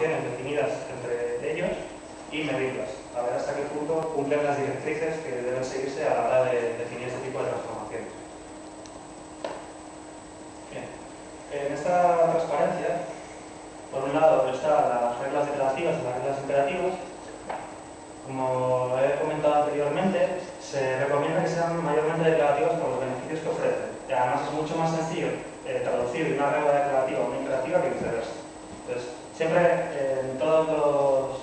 transformaciones definidas entre ellos y medirlas, a ver hasta qué punto cumplen las directrices que deben seguirse a la hora de definir este tipo de transformaciones. Bien. En esta transparencia, por un lado están las reglas declarativas y las reglas imperativas. Como he comentado anteriormente, se recomienda que sean mayormente declarativas por los beneficios que ofrecen. Y además es mucho más sencillo traducir una regla declarativa a una imperativa que viceversa. Entonces, siempre en todos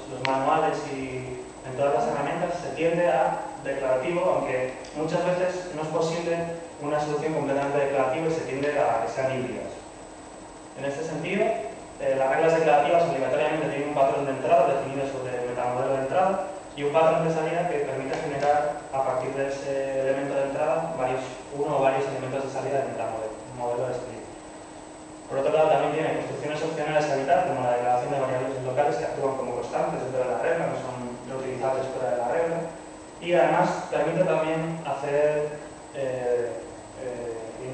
los manuales y en todas las herramientas se tiende a declarativo, aunque muchas veces no es posible una solución completamente declarativa y se tiende a que sean híbridas. En este sentido, las reglas declarativas obligatoriamente tienen un patrón de entrada definido sobre el metamodelo de entrada y un patrón de salida que permite generar a partir de ese elemento de entrada uno o varios elementos de salida del metamodelo, un modelo de salida. Por otro lado, también tiene construcciones opcionales a evitar, como la declaración de variables locales que actúan como constantes dentro de la regla, no son reutilizables fuera de la regla, y además permite también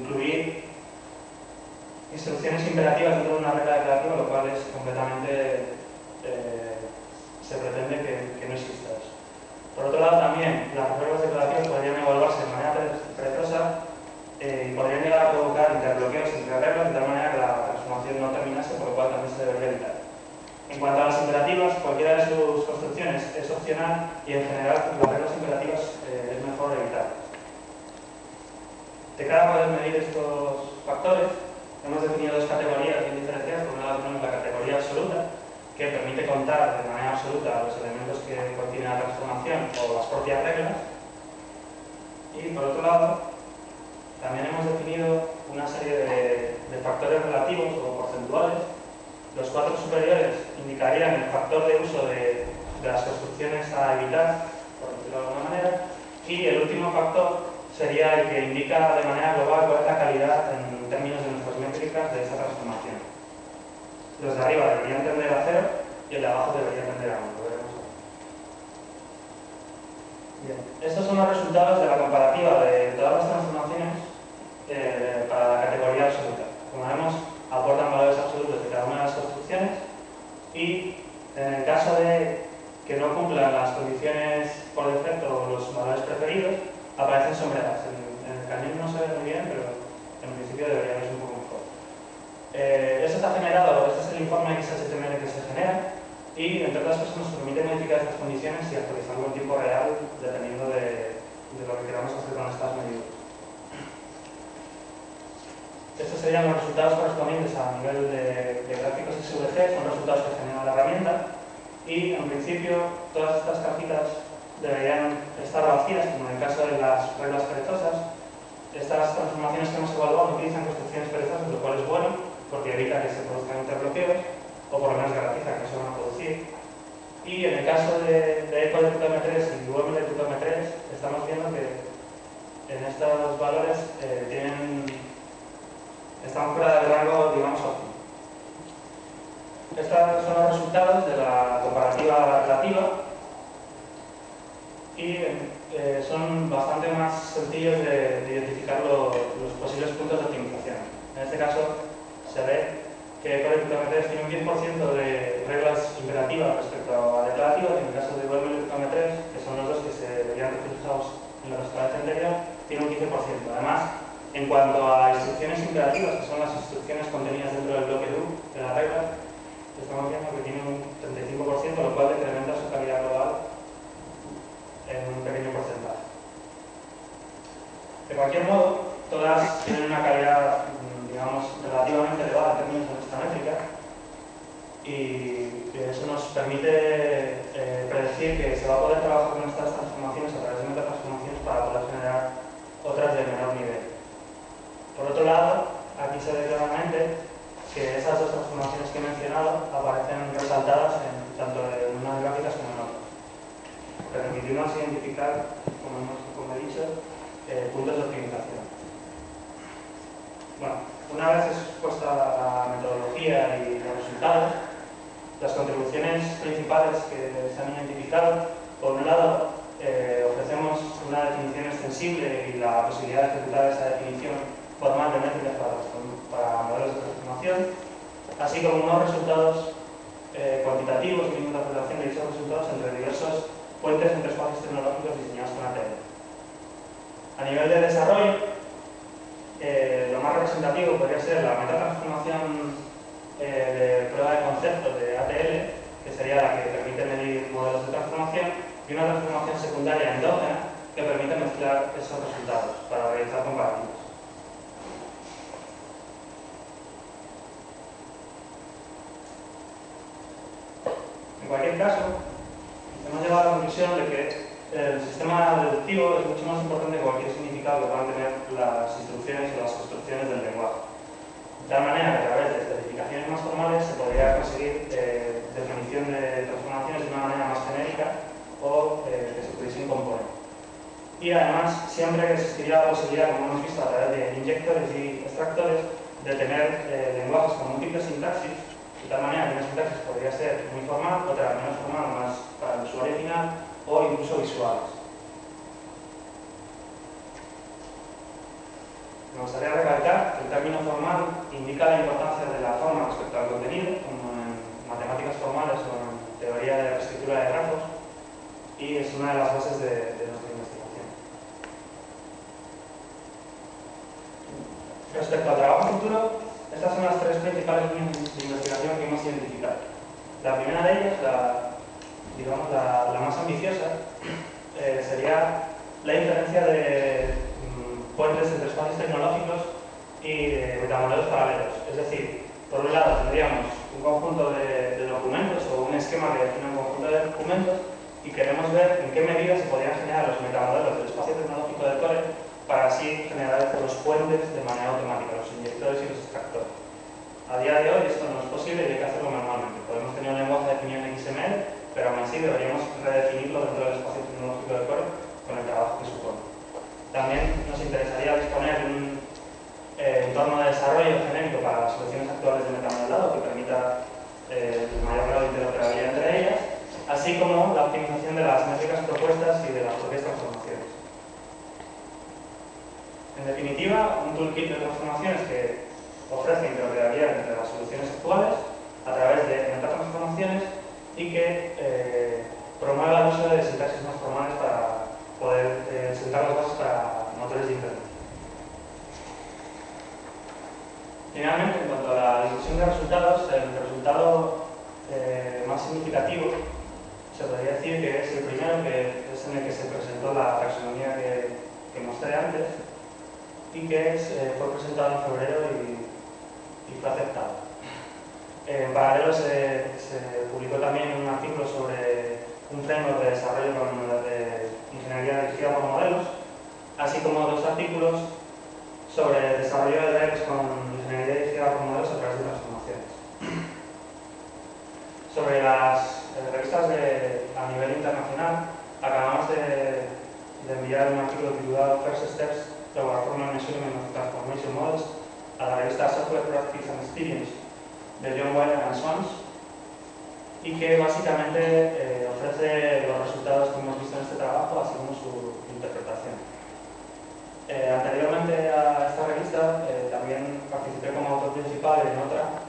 incluir instrucciones imperativas dentro de una regla declarativa, lo cual es completamente se pretende que no exista eso. Por otro lado, también las reglas declarativas podrían evaluarse de manera perezosa y podrían llegar a provocar interbloqueos entre reglas de tal manera que la transformación no terminase, por lo cual también se debería evitar. En cuanto a las imperativas, cualquiera de sus construcciones es opcional y en general las reglas imperativas es mejor evitarlas. De cara a poder medir estos factores, hemos definido dos categorías bien diferenciadas. Por un lado tenemos la categoría absoluta, que permite contar de manera absoluta los elementos que contiene la transformación o las propias reglas. Y por otro lado, también hemos definido una serie de factores relativos o porcentuales. Los cuatro superiores indicarían el factor de uso de las construcciones a evitar, por decirlo de alguna manera, y el último factor sería el que indica de manera global cuál es la calidad en términos de nuestras métricas de esa transformación. Los de arriba deberían tender a 0 y el de abajo debería tender a 1. Lo veremos ahora. Bien. Estos son los resultados de la comparativa de todas las transformaciones para la categoría absoluta. Como vemos, aportan valores absolutos de cada una de las construcciones y en el caso de que no cumplan las condiciones por defecto o los valores preferidos, aparecen sombreadas. En el cañón no se ve muy bien, pero en principio debería verse un poco mejor. Esto está generado, este es el informe XHTML que se genera y, entre otras cosas, nos permite modificar estas condiciones y actualizarlo en tiempo real dependiendo de lo que queramos hacer con estas medidas. Estos serían los resultados correspondientes a nivel de gráficos SVG, son resultados que genera la herramienta y, en principio, todas estas cajitas deberían estar vacías, como en el caso de las reglas perezosas. Estas transformaciones que hemos evaluado no utilizan construcciones perezosas, lo cual es bueno, porque evita que se produzcan interbloqueos, o por lo menos garantiza que no se van a producir. Y en el caso de eco de puto M3 y UM de puto M3, estamos viendo que en estos valores están fuera del rango, digamos, óptimo. Estos son los resultados de la comparativa relativa y son bastante más sencillos de identificar los posibles puntos de optimización. En este caso se ve que EcoDeclaraTest tiene un 10% de reglas imperativas respecto a declarativas, y en el caso de WebDeclaraTest, que son los dos que se verían reflejados en la transparencia anterior, tiene un 15%. Además, en cuanto a instrucciones imperativas, que son las instrucciones contenidas dentro del bloque do de la regla, estamos viendo que tiene un 35%, lo cual incrementa su calidad global en un pequeño porcentaje. De cualquier modo, todas tienen una calidad, digamos, relativamente elevada en términos de nuestra métrica, y eso nos permite predecir que se va a poder trabajar con estas transformaciones a través de metatransformaciones para poder generar otras de menor nivel. Por otro lado, aquí se ve claramente que esas dos transformaciones que he mencionado aparecen resaltadas tanto en unas gráficas como en otras, permitiéndonos identificar, como he dicho, puntos de optimización. Bueno, una vez expuesta la metodología y los resultados, las contribuciones principales que se han identificado, por un lado, ofrecemos una definición extensible y la posibilidad de ejecutar esa definición formal de métricas para modelos de transformación, así como unos resultados cuantitativos y límites de relación de dichos resultados entre diversos puentes entre espacios tecnológicos diseñados con ATL. A nivel de desarrollo, lo más representativo podría ser la metatransformación de prueba de concepto de ATL, que sería la que permite medir modelos de transformación, y una transformación secundaria endógena que permite mezclar esos resultados para realizar comparativos. En cualquier caso, hemos llegado a la conclusión de que el sistema deductivo es mucho más importante que cualquier significado que puedan tener las instrucciones o las construcciones del lenguaje. De tal manera que a través de especificaciones más formales se podría conseguir definición de transformaciones de una manera más genérica o que se pudiesen componer. Y además siempre existiría la posibilidad, como hemos visto a través de inyectores y extractores, de tener lenguajes con múltiples sintaxis, de tal manera que una sintaxis podría ser muy formal, otra menos formal, más para el usuario final, o incluso visuales. Me gustaría recalcar que el término formal indica la importancia de la forma respecto al contenido, como en matemáticas formales o en teoría de reescritura de grafos, y es una de las bases de nuestra investigación. Respecto al trabajo futuro, estas son las tres principales líneas de investigación que hemos identificado. La primera de ellas, la más ambiciosa, sería la inferencia de puentes entre espacios tecnológicos y metamodelos paralelos. Es decir, por un lado tendríamos un conjunto de documentos o un esquema que define un conjunto de documentos y queremos ver en qué medida se podrían generar los metamodelos del espacio tecnológico de Core para así generar los puentes de manera automática, los inyectores y los extractores. A día de hoy esto no es posible y hay que hacerlo manualmente. Podemos tener un lenguaje definido en XML, pero aún así deberíamos redefinirlo dentro del espacio tecnológico de Core con el trabajo que supone. También nos interesaría disponer de un entorno de desarrollo genérico para las soluciones actuales de metamodelado que permita el mayor grado de interoperabilidad entre ellas, así como la optimización de las métricas propuestas y de las propias transformaciones. En definitiva, un toolkit de transformaciones que ofrece interoperabilidad entre las soluciones actuales a través de metatransformaciones y que promueva el uso de sintaxis más formales para poder sentar las bases para motores de Internet. Finalmente, en cuanto a la difusión de resultados, el resultado más significativo se podría decir que es el primero, que es en el que se presentó la taxonomía que mostré antes y que fue presentado en febrero y fue aceptado. En paralelo se publicó también un artículo sobre un framework de desarrollo de ingeniería dirigida por modelos, así como dos artículos sobre desarrollo de redes con ingeniería dirigida por modelos a través de transformaciones. Sobre las revistas a nivel internacional, acabamos de enviar un artículo titulado First Steps Toward Formal Measurement of Transformation Models a la revista Software Practice and Experience de John Weller and Sons, y que básicamente ofrece los resultados que hemos visto en este trabajo, así como su interpretación. Anteriormente a esta revista también participé como autor principal en otra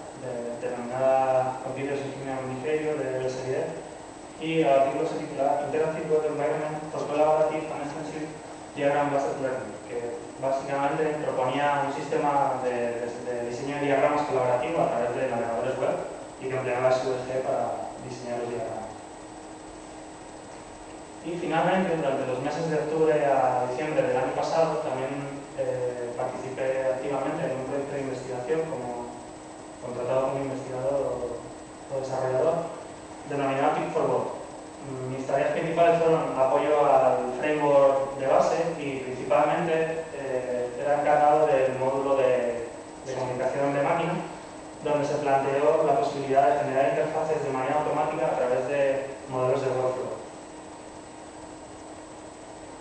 denominada Computers Engineering Behavior de LSD, y el artículo se titula Interactive Web Environment for Collaborative and Extensive Diagram Based Learning, que básicamente proponía un sistema de diseño de diagramas colaborativo a través de navegadores web y que empleaba SVG para diseñar los diagramas. Y finalmente, durante los meses de octubre a diciembre del año pasado, también participé activamente en un proyecto de investigación como contratado como investigador o desarrollador, denominado Pick4Board. Mis tareas principales fueron apoyo al framework de base y principalmente era encargado del módulo de comunicación de máquina, donde se planteó la posibilidad de generar interfaces de manera automática a través de modelos de workflow.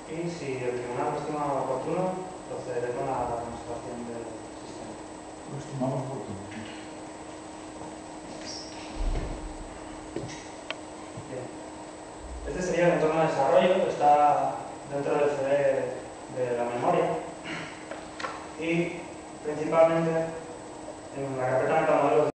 Y si el tribunal lo estima oportuno, procederé con la demostración del sistema. Lo estimamos oportuno. Bien. Este sería el entorno de desarrollo, está dentro del CD de la memoria y principalmente en la carpeta metamodelos